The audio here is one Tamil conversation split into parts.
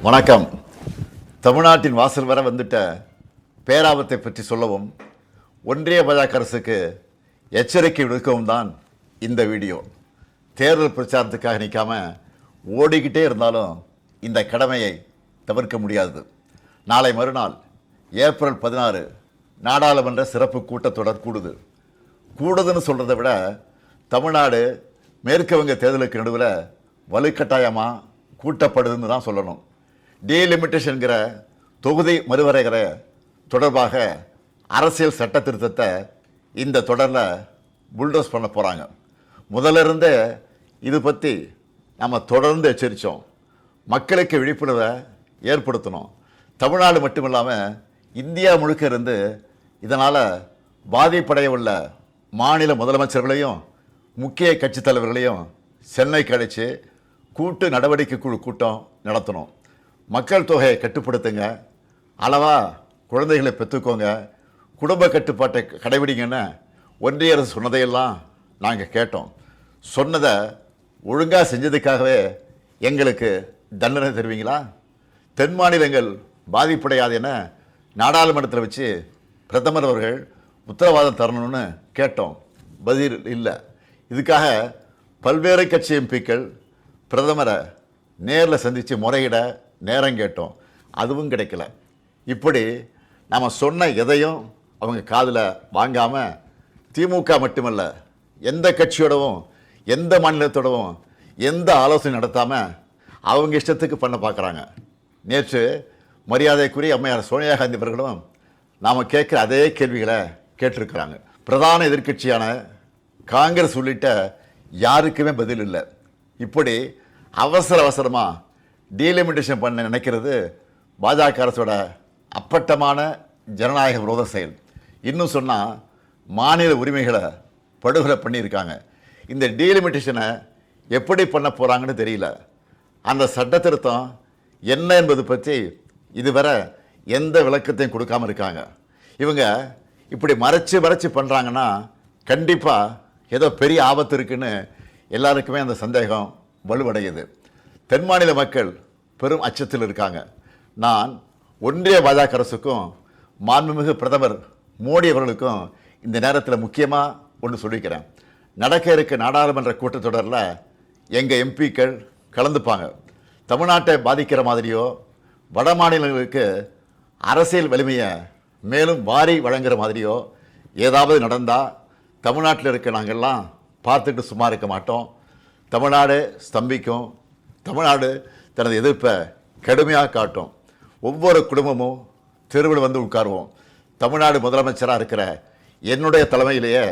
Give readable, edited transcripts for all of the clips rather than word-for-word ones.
வணக்கம். தமிழ்நாட்டின் வாசல் வர வந்துட்ட பேராபத்தை பற்றி சொல்லவும் ஒன்றிய பாஜக அரசுக்கு எச்சரிக்கை விடுக்கவும் தான் இந்த வீடியோ. தேர்தல் பிரச்சாரத்துக்காக நிற்காம ஓடிக்கிட்டே இருந்தாலும் இந்த கடமையை தவிர்க்க முடியாது. நாளை மறுநாள் ஏப்ரல் 16 நாடாளுமன்ற சிறப்பு கூட்டத்தொடர் கூடுதுன்னு சொல்கிறத விட தமிழ்நாடு மேற்கு வங்க தேர்தலுக்கு நடுவில் வலுக்கட்டாயமாக கூட்டப்படுதுன்னு தான் சொல்லணும். டீலிமிட்டேஷன்கிற தொகுதி மறுவரைகிற தொடர்பாக அரசியல் சட்ட திருத்தத்தை இந்த தொடரில் புல்டோஸ் பண்ண போகிறாங்க. முதல்ல இருந்தே இது பற்றி நம்ம தொடர்ந்து எச்சரித்தோம். மக்களுக்கு விழிப்புணர்வை ஏற்படுத்தணும். தமிழ்நாடு மட்டுமில்லாமல் இந்தியா முழுக்க இருந்து இதனால் பாதிப்படைய உள்ள மாநில முதலமைச்சர்களையும் முக்கிய கட்சி தலைவர்களையும் சென்னைக்கு அழைச்சி கூட்டு நடவடிக்கை குழு கூட்டம் நடத்தணும். மக்கள் தொகையை கட்டுப்படுத்துங்க, அளவாக குழந்தைகளை பெற்றுக்கோங்க, குடும்ப கட்டுப்பாட்டை கடைபிடிங்கன்னு ஒன்றிய அரசு சொன்னதையெல்லாம் நாங்கள் கேட்டோம். சொன்னதை ஒழுங்காக செஞ்சதுக்காகவே எங்களுக்கு தண்டனை தருவீங்களா? தென் மாநிலங்கள் பாதிப்படையாது என நாடாளுமன்றத்தில் வச்சு பிரதமர் அவர்கள் உத்தரவாதம் தரணும்னு கேட்டோம். பதில் இல்லை. இதுக்காக பல்வேறு கட்சி எம்பிக்கள் பிரதமரை நேரில் சந்தித்து முறையிட நேரம் கேட்டோம். அதுவும் கிடைக்கல. இப்படி நம்ம சொன்ன எதையும் அவங்க காதில் வாங்காமல் திமுக மட்டுமல்ல, எந்த கட்சியோடவும் எந்த மாநிலத்தோடவும் எந்த ஆலோசனை நடத்தாமல் அவங்க இஷ்டத்துக்கு பண்ண பார்க்குறாங்க. நேற்று மரியாதைக்குரிய அம்மையார் சோனியா காந்தி அவர்களும் நாம் கேட்குற அதே கேள்விகளை கேட்டிருக்கிறாங்க. பிரதான எதிர்க்கட்சியான காங்கிரஸ் உள்ளிட்ட யாருக்குமே பதில் இல்லை. இப்படி அவசரமாக டீலிமிட்டேஷன் பண்ண நினைக்கிறது பாஜக அரசோட அப்பட்டமான ஜனநாயக விரோத செயல். இன்னும் சொன்னால் மாநில உரிமைகளை படுகொலை பண்ணியிருக்காங்க. இந்த டீலிமிட்டேஷனை எப்படி பண்ண போகிறாங்கன்னு தெரியல. அந்த சட்ட திருத்தம் என்ன என்பது பற்றி இதுவரை எந்த விளக்கத்தையும் கொடுக்காமல் இருக்காங்க. இவங்க இப்படி மறைச்சு பண்ணுறாங்கன்னா கண்டிப்பாக ஏதோ பெரிய ஆபத்து இருக்குன்னு எல்லாருக்குமே அந்த சந்தேகம் வலுவடையுது. தென் மாநில மக்கள் பெரும் அச்சத்தில் இருக்காங்க. நான் ஒன்றிய பாஜக அரசுக்கும் மாண்புமிகு பிரதமர் மோடி அவர்களுக்கும் இந்த நேரத்தில் முக்கியமாக ஒன்று சொல்லிக்கிறேன். நடக்க இருக்க நாடாளுமன்ற கூட்டத்தொடரில் எங்கள் எம்பிக்கள் கலந்துப்பாங்க. தமிழ்நாட்டை பாதிக்கிற மாதிரியோ வட மாநிலங்களுக்கு அரசியல் வலிமையை மேலும் வாரி வழங்குகிற மாதிரியோ ஏதாவது நடந்தால் தமிழ்நாட்டில் இருக்க நாங்கள்லாம் பார்த்துட்டு சும்மா இருக்க மாட்டோம். தமிழ்நாடு ஸ்தம்பிக்கும். தமிழ்நாடு தனது எதிர்ப்பை கடுமையாக காட்டும். ஒவ்வொரு குடும்பமும் தெருவில் வந்து உட்காருவோம். தமிழ்நாடு முதலமைச்சராக இருக்கிற என்னுடைய தலைமையிலேயே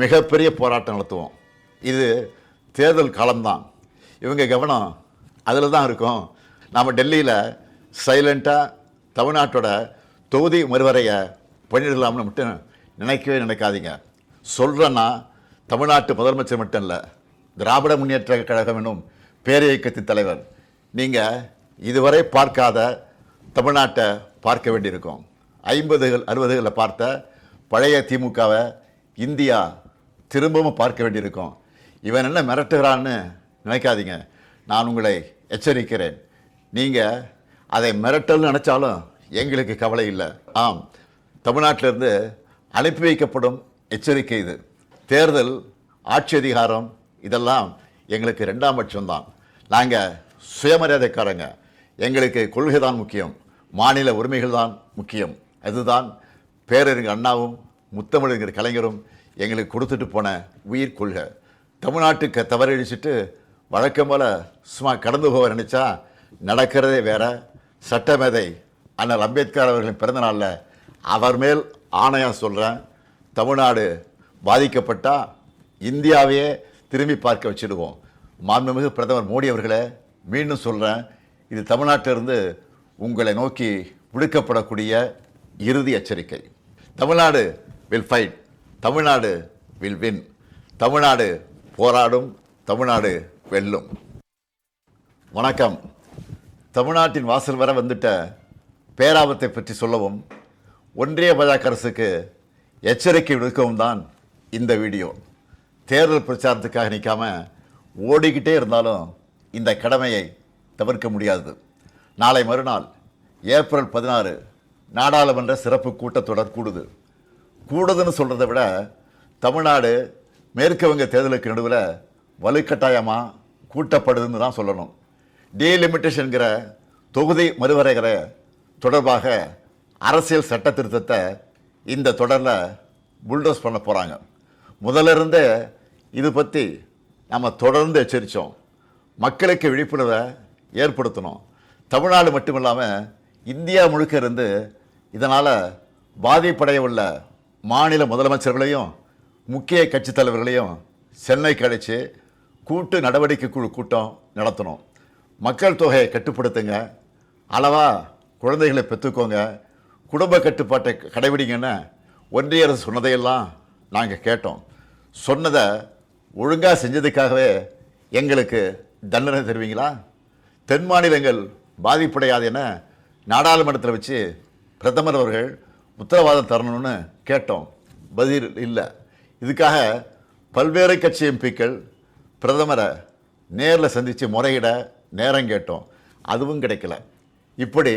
மிகப்பெரிய போராட்டம் நடத்துவோம். இது தேர்தல் காலம்தான். இவங்க கவனம் அதில் தான் இருக்கும். நாம் டெல்லியில் சைலண்ட்டாக தமிழ்நாட்டோட தொகுதி மறுவரையை பண்ணிடலாம்னு மட்டும் நினைக்காதீங்க. சொல்கிறேன்னா தமிழ்நாட்டு முதலமைச்சர் மட்டும் இல்லை, திராவிட முன்னேற்ற கழகம் என்னும் பேரியக்கத்தின் தலைவர். நீங்கள் இதுவரை பார்க்காத தமிழ்நாட்டை பார்க்க வேண்டியிருக்கும். 50கள் 60களில் பார்த்த பழைய திமுகவை இந்தியா திரும்பவும் பார்க்க வேண்டியிருக்கும். இவன் என்ன மிரட்டுகிறான்னு நினைக்காதீங்க. நான் உங்களை எச்சரிக்கிறேன். நீங்கள் அதை மிரட்டல்னு நினச்சாலும் எங்களுக்கு கவலை இல்லை. ஆம், தமிழ்நாட்டிலிருந்து அனுப்பி வைக்கப்படும் எச்சரிக்கை இது. தேர்தல், ஆட்சி அதிகாரம் இதெல்லாம் எங்களுக்கு 2ஆம் பட்சம்தான். நாங்கள் சுயமரியாதைக்காரங்க. எங்களுக்கு கொள்கை தான் முக்கியம், மாநில உரிமைகள் தான் முக்கியம். அதுதான் பேரறிஞர் அண்ணாவும் முத்தமிழறிஞர் கலைஞரும் எங்களுக்கு கொடுத்துட்டு போன உயிர் கொள்கை. தமிழ்நாட்டுக்கு தவறடிச்சிட்டு வழக்கம் போல் சும்மா கடந்து போக நினச்சா நடக்கிறதே வேற. சட்டமேதை அண்ணல் அம்பேத்கர் அவர்களின் பிறந்தநாளில் அவர் மேல் ஆணையாக சொல்கிறேன், தமிழ்நாடு பாதிக்கப்பட்டால் இந்தியாவையே திரும்பி பார்க்க வச்சுடுவோம். மாண்புமிகு பிரதமர் மோடி அவர்களே, மீண்டும் சொல்கிறேன், இது தமிழ்நாட்டிலிருந்து உங்களை நோக்கி விடுக்கப்படக்கூடிய இறுதி எச்சரிக்கை. Tamil Nadu will fight, Tamil Nadu will win. Tamil Nadu போராடும், தமிழ்நாடு வெல்லும். வணக்கம். தமிழ்நாட்டின் வாசல் வர வந்துட்ட பேராபத்தை பற்றி சொல்லவும் ஒன்றிய பாஜக அரசுக்கு எச்சரிக்கை விடுக்கவும் தான் இந்த வீடியோ. தேர்தல் பிரச்சாரத்துக்காக நிற்காம ஓடிக்கிட்டே இருந்தாலும் இந்த கடமையை தவிர்க்க முடியாது. நாளை மறுநாள் ஏப்ரல் 16 நாடாளுமன்ற சிறப்பு கூட்டத்தொடர் கூடுதுன்னு சொல்கிறத விட தமிழ்நாடு மேற்கு வங்க தேர்தலுக்கு நடுவில் வலுக்கட்டாயமாக கூட்டப்படுதுன்னு தான் சொல்லணும். டீலிமிட்டேஷன்கிற தொகுதி மறுவரைகிற தொடர்பாக அரசியல் சட்ட திருத்தத்தை இந்த தொடரில் புல்டோஸ் பண்ண போகிறாங்க. முதலிருந்தே இது பற்றி நம்ம தொடர்ந்து எச்சரித்தோம். மக்களுக்கு விழிப்புணர்வை ஏற்படுத்தணும். தமிழ்நாடு மட்டும் இல்லாமல் இந்தியா முழுக்க இருந்து இதனால் பாதிப்படைய உள்ள மாநில முதலமைச்சர்களையும் முக்கிய கட்சித் தலைவர்களையும் சென்னைக்கு அழைச்சி கூட்டு நடவடிக்கை குழு கூட்டம் நடத்தணும். மக்கள் தொகையை கட்டுப்படுத்துங்க, அளவாக குழந்தைகளை பெற்றுக்கோங்க, குடும்ப கட்டுப்பாட்டை கடைபிடிங்கன்னு ஒன்றிய அரசு சொன்னதையெல்லாம் நாங்கள் கேட்டோம். சொன்னதை ஒழுங்காக செஞ்சதுக்காகவே எங்களுக்கு தண்டனை தருவீங்களா? தென் மாநிலங்கள் பாதிப்படையாது என நாடாளுமன்றத்தில் வச்சு பிரதமர் அவர்கள் உத்தரவாதம் தரணும்னு கேட்டோம். பதில் இல்லை. இதுக்காக பல்வேறு கட்சி எம்பிக்கள் பிரதமரை நேரில் சந்தித்து முறையிட நேரம் கேட்டோம். அதுவும் கிடைக்கல. இப்படி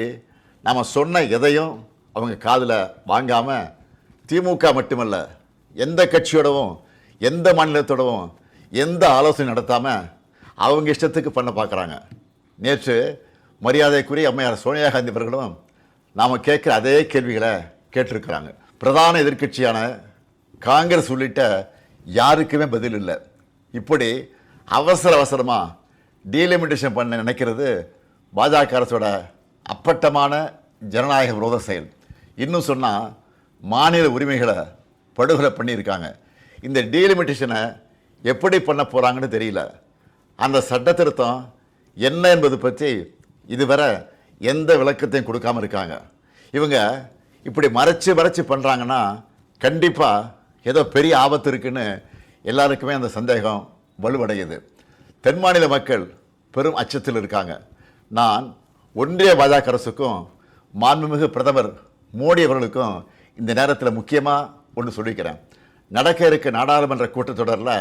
நம்ம சொன்ன எதையும் அவங்க காதில் வாங்காமல் திமுக மட்டுமல்ல, எந்த கட்சியோடவும் எந்த மாநிலத்தோடவும் எந்த ஆலோசனை நடத்தாமல் அவங்க இஷ்டத்துக்கு பண்ண பார்க்குறாங்க. நேற்று மரியாதைக்குரிய அம்மையார் சோனியா காந்தி அவர்களும் நாம் கேட்குற அதே கேள்விகளை கேட்டிருக்கிறாங்க. பிரதான எதிர்க்கட்சியான காங்கிரஸ் உள்ளிட்ட யாருக்குமே பதில் இல்லை. இப்படி அவசரமாக டீலிமிட்டேஷன் பண்ண நினைக்கிறது பாஜக அரசோட அப்பட்டமான ஜனநாயக விரோத செயல். இன்னும் சொன்னால் மாநில உரிமைகளை படுகொலை பண்ணியிருக்காங்க. இந்த டீலிமிட்டேஷனை எப்படி பண்ண போகிறாங்கன்னு தெரியல. அந்த சட்ட திருத்தம் என்ன என்பது பற்றி இதுவரை எந்த விளக்கத்தையும் கொடுக்காமல் இருக்காங்க. இவங்க இப்படி மறைச்சு பண்ணுறாங்கன்னா கண்டிப்பாக ஏதோ பெரிய ஆபத்து இருக்குன்னு எல்லாருக்குமே அந்த சந்தேகம் வலுவடையுது. தென் மாநில மக்கள் பெரும் அச்சத்தில் இருக்காங்க. நான் ஒன்றிய பாஜக அரசுக்கும் மாண்புமிகு பிரதமர் மோடி அவர்களுக்கும் இந்த நேரத்தில் முக்கியமாக ஒன்று சொல்லிக்கிறேன். நடக்க இருக்க நாடாளுமன்ற கூட்டத்தொடரில்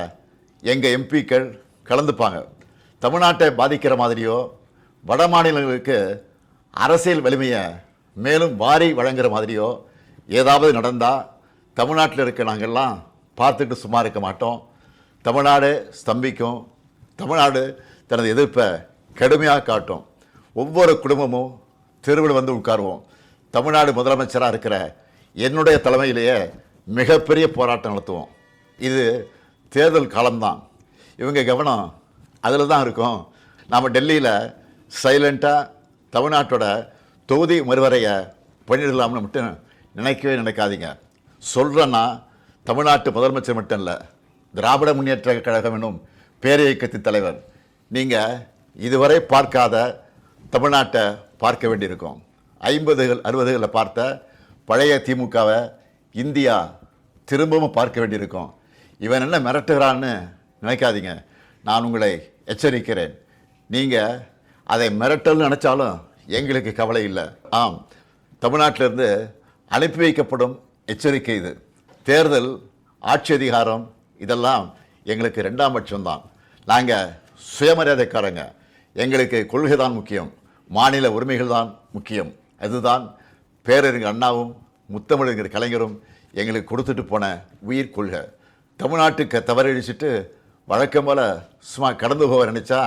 எங்கள் எம்பிக்கள் கலந்துப்பாங்க. தமிழ்நாட்டை பாதிக்கிற மாதிரியோ வட மாநிலங்களுக்கு அரசியல் வலிமையை மேலும் வாரி வழங்குகிற மாதிரியோ ஏதாவது நடந்தால் தமிழ்நாட்டில் இருக்க நாங்கள்லாம் பார்த்துட்டு சும்மா இருக்க மாட்டோம். தமிழ்நாடு ஸ்தம்பிக்கும். தமிழ்நாடு தனது எதிர்ப்பை கடுமையாக காட்டும். ஒவ்வொரு குடும்பமும் தெருவில் வந்து உட்காருவோம். தமிழ்நாடு முதலமைச்சராக இருக்கிற என்னுடைய தலைமையிலேயே மிகப்பெரிய போராட்டம் நடத்துவோம். இது தேர்தல் காலம்தான். இவங்க கவனம் அதில் தான் இருக்கும். நாம் டெல்லியில் சைலண்ட்டாக தமிழ்நாட்டோட தொகுதி மறுவரையை பண்ணிடலாம்னு மட்டும் நினைக்கவே நினைக்காதீங்க. சொல்கிறேன்னா தமிழ்நாட்டு முதலமைச்சர் மட்டும் இல்லை, திராவிட முன்னேற்ற கழகம் என்னும் பேரியக்கத்தின் தலைவர். நீங்கள் இதுவரை பார்க்காத தமிழ்நாட்டை பார்க்க வேண்டியிருக்கும். 50கள் 60களில் பார்த்த பழைய திமுகவை இந்தியா திரும்பவும் பார்க்க வேண்டியிருக்கும். இவன் என்ன மிரட்டுகிறான்னு நினைக்காதீங்க. நான் உங்களை எச்சரிக்கிறேன். நீங்கள் அதை மிரட்டல்னு நினச்சாலும் எங்களுக்கு கவலை இல்லை. ஆம், தமிழ்நாட்டிலிருந்து அனுப்பி வைக்கப்படும் எச்சரிக்கை இது. தேர்தல், ஆட்சி அதிகாரம் இதெல்லாம் எங்களுக்கு 2ஆம் பட்சம்தான். நாங்கள் சுயமரியாதைக்காரங்க. எங்களுக்கு கொள்கை தான் முக்கியம், மாநில உரிமைகள் தான் முக்கியம். அதுதான் பேரறிஞர் அண்ணாவும் முத்தமிழறிஞர் கலைஞரும் எங்களுக்கு கொடுத்துட்டு போன உயிர் கொள்கை. தமிழ்நாட்டுக்கு தவறழிச்சிட்டு வழக்கம் போல் சும்மா கடந்து போக நினச்சா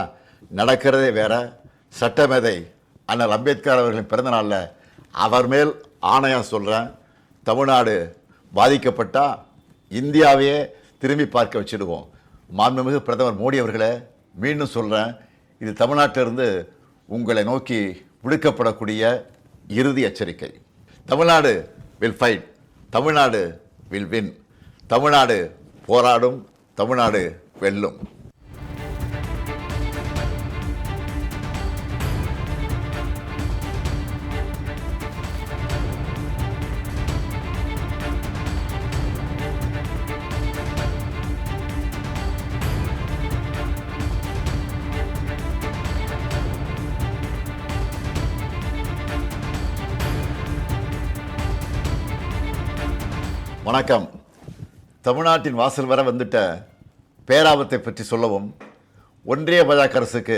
நடக்கிறதே வேற. சட்டமேதை அண்ணல் அம்பேத்கர் அவர்களின் பிறந்தநாளில் அவர் மேல் ஆணையம் சொல்கிறேன், தமிழ்நாடு பாதிக்கப்பட்டால் இந்தியாவையே திரும்பி பார்க்க வச்சுடுவோம். மாண்புமிகு பிரதமர் மோடி அவர்களே, மீண்டும் சொல்கிறேன், இது தமிழ்நாட்டிலிருந்து உங்களை நோக்கி விடுக்கப்படக்கூடிய இறுதி எச்சரிக்கை. Tamil Nadu will fight, Tamil Nadu will win. Tamil Nadu போராடும், தமிழ்நாடு வெல்லும். வணக்கம். தமிழ்நாட்டின் வாசல் வர வந்துட்ட பேராபத்தை பற்றி சொல்லவும் ஒன்றிய பாஜக அரசுக்கு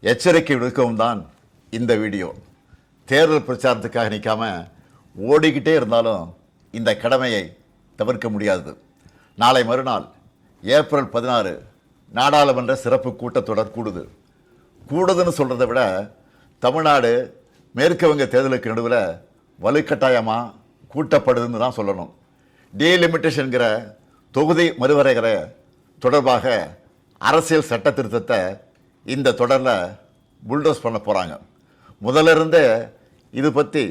எச்சரிக்கை விடுக்கவும் தான் இந்த வீடியோ. தேர்தல் பிரச்சாரத்துக்காக நிற்காம ஓடிக்கிட்டே இருந்தாலும் இந்த கடமையை தவிர்க்க முடியாது. நாளை மறுநாள் ஏப்ரல் 16 நாடாளுமன்ற சிறப்பு கூட்டத்தொடர் கூடுதுன்னு சொல்கிறத விட தமிழ்நாடு மேற்கு வங்க தேர்தலுக்கு நடுவில் வலுக்கட்டாயமாக கூட்டப்படுதுன்னு தான் சொல்லணும். டீலிமிட்டேஷன்கிற தொகுதி மறுவரைகிற தொடர்பாக அரசியல் சட்ட திருத்தத்தை இந்த தொடரில் புல்டோஸ் பண்ண போகிறாங்க. முதல்ல இருந்தே இது பற்றி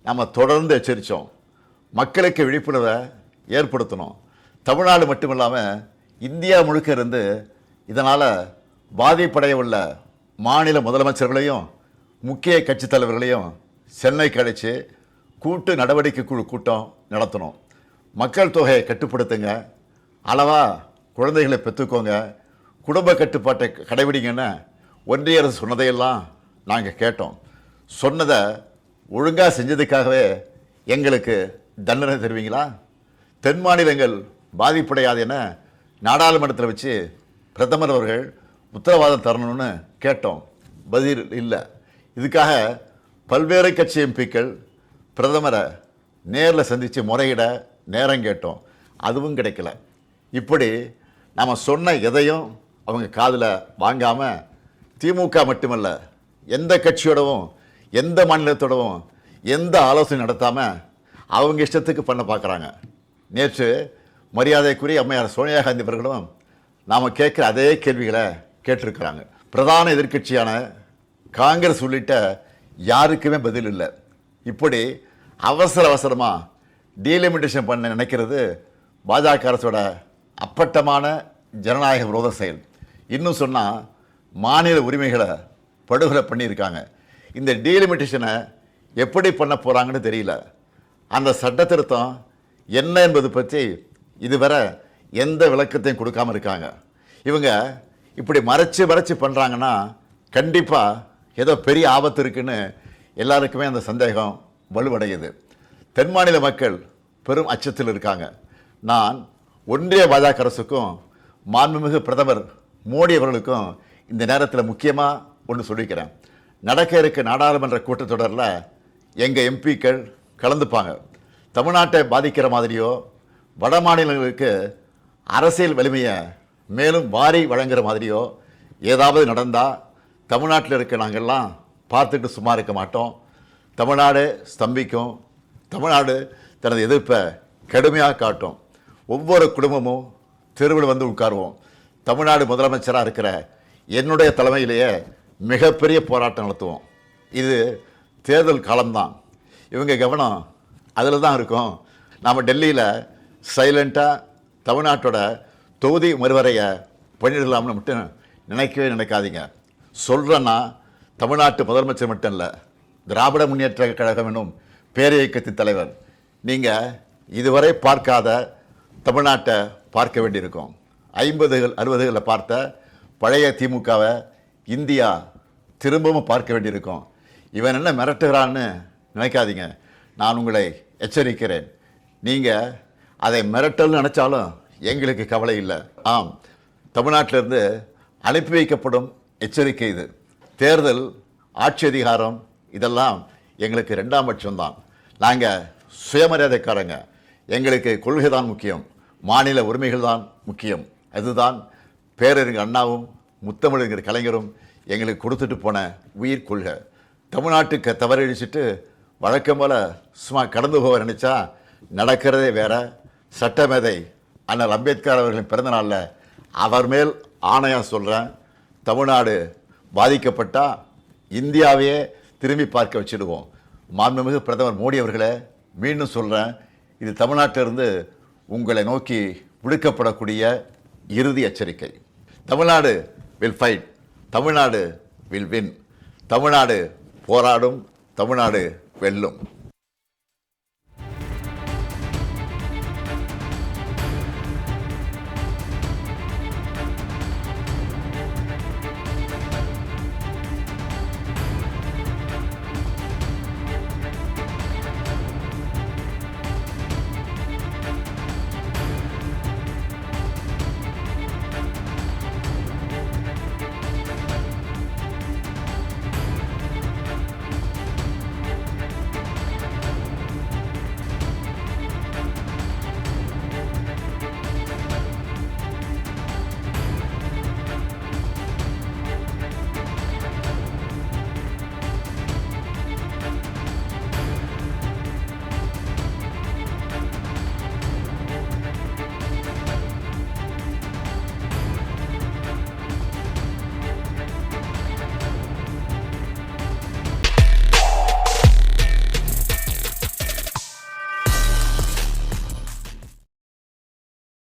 நம்ம தொடர்ந்து எச்சரித்தோம். மக்களுக்கு விழிப்புணர்வை ஏற்படுத்தணும். தமிழ்நாடு மட்டுமில்லாமல் இந்தியா முழுக்க இருந்து இதனால் பாதிப்படைய உள்ள மாநில முதலமைச்சர்களையும் முக்கிய கட்சி தலைவர்களையும் சென்னைக்கு அழைச்சி கூட்டு நடவடிக்கை குழு கூட்டம் நடத்தணும். மக்கள் தொகையை கட்டுப்படுத்துங்க, அளவாக குழந்தைகளை பெற்றுக்கோங்க, குடும்ப கட்டுப்பாட்டை கடைபிடிங்கன்னு ஒன்றிய அரசு சொன்னதையெல்லாம் நாங்கள் கேட்டோம். சொன்னதை ஒழுங்காக செஞ்சதுக்காகவே எங்களுக்கு தண்டனை தருவீங்களா? தென் மாநிலங்கள் பாதிப்படையாது என நாடாளுமன்றத்தில் வச்சு பிரதமர் அவர்கள் உத்தரவாதம் தரணும்னு கேட்டோம். பதில் இல்லை. இதுக்காக பல்வேறு கட்சி எம்பிக்கள் பிரதமரை நேரில் சந்தித்து முறையிட நேரம் கேட்டோம். அதுவும் கிடைக்கல. இப்படி நம்ம சொன்ன எதையும் அவங்க காதில் வாங்காமல் திமுக மட்டுமல்ல, எந்த கட்சியோடவும் எந்த மாநிலத்தோடவும் எந்த ஆலோசனை நடத்தாமல் அவங்க இஷ்டத்துக்கு பண்ண பார்க்குறாங்க. நேற்று மரியாதைக்குரிய அம்மையார் சோனியா காந்தி அவர்களும் நாம் கேட்குற அதே கேள்விகளை கேட்டிருக்கிறாங்க. பிரதான எதிர்க்கட்சியான காங்கிரஸ் உள்ளிட்ட யாருக்குமே பதில் இல்லை. இப்படி அவசரமாக டீலிமிட்டேஷன் பண்ண நினைக்கிறது பாஜக அரசோட அப்பட்டமான ஜனநாயக விரோத செயல். இன்னும் சொன்னால் மாநில உரிமைகளை படுகொலை பண்ணியிருக்காங்க. இந்த டீலிமிட்டேஷனை எப்படி பண்ண போகிறாங்கன்னு தெரியல. அந்த சட்ட திருத்தம் என்ன என்பது பற்றி இதுவரை எந்த விளக்கத்தையும் கொடுக்காமல் இருக்காங்க. இவங்க இப்படி மறைச்சு பண்ணுறாங்கன்னா கண்டிப்பாக ஏதோ பெரிய ஆபத்து இருக்குன்னு எல்லாருக்குமே அந்த சந்தேகம் வலுவடையுது. தென் மாநில மக்கள் பெரும் அச்சத்தில் இருக்காங்க. நான் ஒன்றிய பாஜக அரசுக்கும் மாண்புமிகு பிரதமர் மோடி அவர்களுக்கும் இந்த நேரத்தில் முக்கியமாக ஒன்று சொல்லிக்கிறேன். நடக்க இருக்க நாடாளுமன்ற கூட்டத்தொடரில் எங்கள் எம்பிக்கள் கலந்துப்பாங்க. தமிழ்நாட்டை பாதிக்கிற மாதிரியோ வட மாநிலங்களுக்கு அரசியல் வலிமையை மேலும் வாரி வழங்குகிற மாதிரியோ ஏதாவது நடந்தால் தமிழ்நாட்டில் இருக்க நாங்கள்லாம் பார்த்துட்டு சும்மா இருக்க மாட்டோம். தமிழ்நாடு ஸ்தம்பிக்கும். தமிழ்நாடு தனது எதிர்ப்பை கடுமையாக காட்டும். ஒவ்வொரு குடும்பமும் தெருவில் வந்து உட்காருவோம். தமிழ்நாடு முதலமைச்சராக இருக்கிற என்னுடைய தலைமையிலேயே மிகப்பெரிய போராட்டம் நடத்துவோம். இது தேர்தல் காலம்தான். இவங்க கவனம் அதில் தான் இருக்கும். நாம் டெல்லியில் சைலண்ட்டாக தமிழ்நாட்டோட தொகுதி மறுவரையை பண்ணிடலாம்னு மட்டும் நினைக்காதீங்க. சொல்கிறேன்னா தமிழ்நாட்டு முதலமைச்சர் மட்டும் இல்லை, திராவிட முன்னேற்ற கழகம் என்னும் பேரியக்கத்தின் தலைவர். நீங்கள் இதுவரை பார்க்காத தமிழ்நாட்டை பார்க்க வேண்டியிருக்கும். 50கள் 60களில் பார்த்த பழைய திமுகவை இந்தியா திரும்பவும் பார்க்க வேண்டியிருக்கும். இவன் என்ன மிரட்டுகிறான்னு நினைக்காதீங்க. நான் உங்களை எச்சரிக்கிறேன். நீங்கள் அதை மிரட்டல்னு நினச்சாலும் எங்களுக்கு கவலை இல்லை. ஆம், தமிழ்நாட்டிலிருந்து அனுப்பி வைக்கப்படும் எச்சரிக்கை இது. தேர்தல், ஆட்சி அதிகாரம் இதெல்லாம் எங்களுக்கு 2ஆம் பட்சம்தான். நாங்கள் சுயமரியாதைக்காரங்க. எங்களுக்கு கொள்கை தான் முக்கியம், மாநில உரிமைகள் தான் முக்கியம். அதுதான் பேரறிஞர் அண்ணாவும் முத்தமிழறிஞர் கலைஞரும் எங்களுக்கு கொடுத்துட்டு போன உயிர் கொள்கை. தமிழ்நாட்டுக்கு தவறழிச்சிட்டு வழக்கம் போல் சும்மா கடந்து போக நினச்சா நடக்கிறதே வேற. சட்டமேதை அண்ணல் அம்பேத்கர் அவர்களின் பிறந்தநாளில் அவர் மேல் ஆணையாக சொல்கிறேன், தமிழ்நாடு பாதிக்கப்பட்டால் இந்தியாவையே திரும்பி பார்க்க வச்சுடுவோம். மாண்புமிகு பிரதமர் மோடி அவர்களே, மீண்டும் சொல்கிறேன், இது தமிழ்நாட்டிலிருந்து உங்களை நோக்கி விடுக்கப்படக்கூடிய இறுதி எச்சரிக்கை. Tamil Nadu will fight, Tamil Nadu will win. Tamil Nadu போராடும், தமிழ்நாடு வெல்லும்.